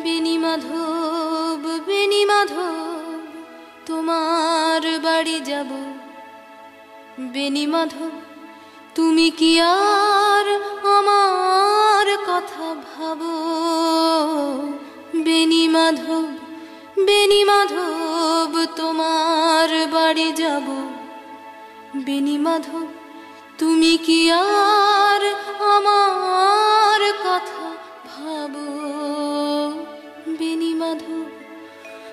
বেনি মাধব, বেনি মাধব, তোমার বাড়ি যাব। বেনি মাধব, তুমি কি আর আমার কথা ভাবো? বেনি মাধব, বেনি মাধব, তোমার বাড়ি যাব। বেনি মাধব, তুমি কি আর আমার কথা ভাবো? বেনি মাধব,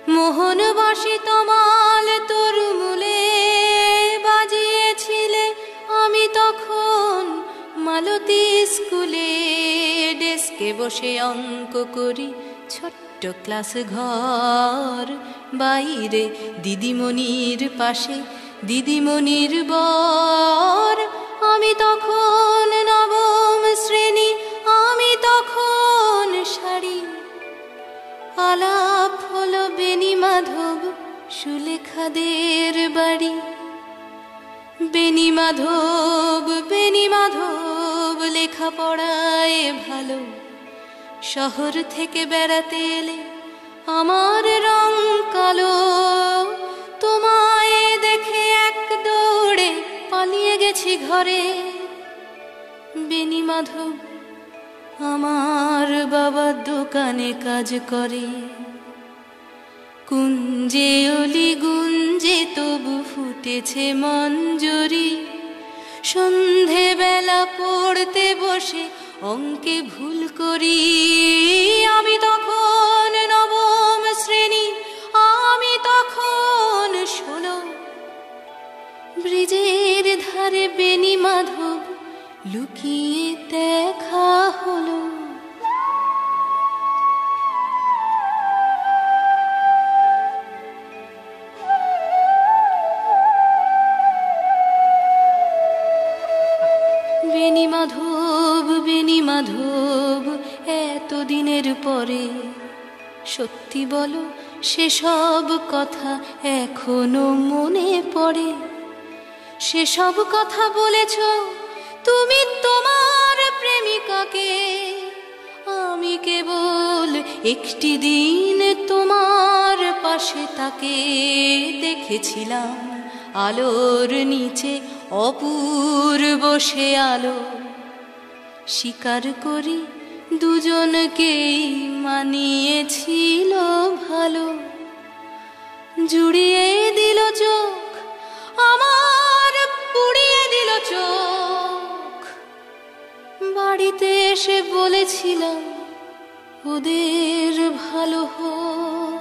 মোহনবাসী তমাল তরুমুলে বাজিয়েছিলে আমি তখন মালতী স্কুলে। ডেস্কে বসে অঙ্ক করি, ছোট্ট ক্লাস ঘর, বাইরে দিদিমণির পাশে দিদিমণির বর। আমি তখন নবম শ্রেণী, আমি তখন শাড়ি। আলাপ হলো বেনি মাধব সুলেখাদের বাড়ি। বেনি মাধব, বেনি মাধব, লেখাপড়ায় ভালো। শহর থেকে বেড়াতে এলে আমার রং কালো। তোমায় দেখে এক দৌড়ে পালিয়ে গেছি ঘরে। বেনি মাধব, আমার বাবা দোকানে কাজ করে। কুঞ্জে অলি গুঞ্জে তবু ফুটেছে মঞ্জরি। সন্ধে বেলা পড়তে বসে অঙ্কে ভুল করি। আমি তখন নবম শ্রেণী, আমি তখন 16। ব্রিজের ধারে বেনি মাধব লুকিয়ে দেখা হলো। বেনি মাধব, বেনি মাধব, এতদিনের পরে সত্যি বলো, সেসব কথা এখনো মনে পড়ে? সেসব কথা বলেছ তুমি তোমার প্রেমিকাকে। আমি কেবল একটি দিন তোমার পাশে তাকে দেখেছিলাম। আলোর নিচে অপূর্ব সে আলো। স্বীকার করি দুজনকেই মানিয়েছিল ভালো। জুড়িয়ে দিল চোখ আমার, পুড়িয়ে দিল চোখ। বাড়িতে এসে বলেছিলাম ওদের ভালো হোক।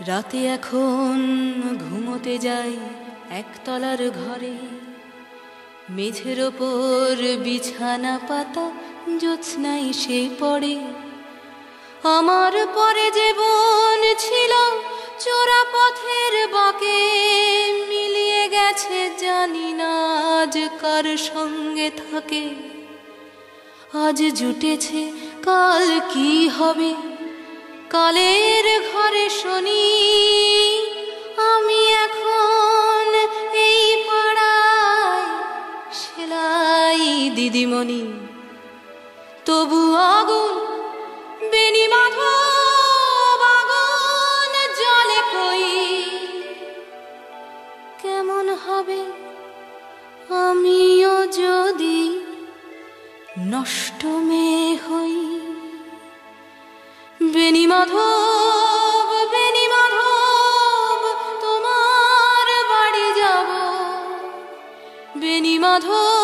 রাতে এখন ঘুমোতে যাই একতলার ঘরে। মেঝের ওপর বিছানা পাতা, জ্যোৎস্নায় সে পড়ে। আমার পরে যে বোন ছিল চোরা পথের বাঁকে, মিলিয়ে গেছে জানি না আজ কার সঙ্গে থাকে। আজ জুটেছে, কাল কি হবে? কালের ঘরে শনি। আমি এখন এই পাড়ায় সেলাই দিদিমণি। তবু আগুন বেনি মাধব, আগুন জলে কই। কেমন হবে আমিও যদি নষ্ট মেয়ে হই? বেনি মাধব, বেনি মাধব, তোমার বাড়ি যাব। বেনি মাধব।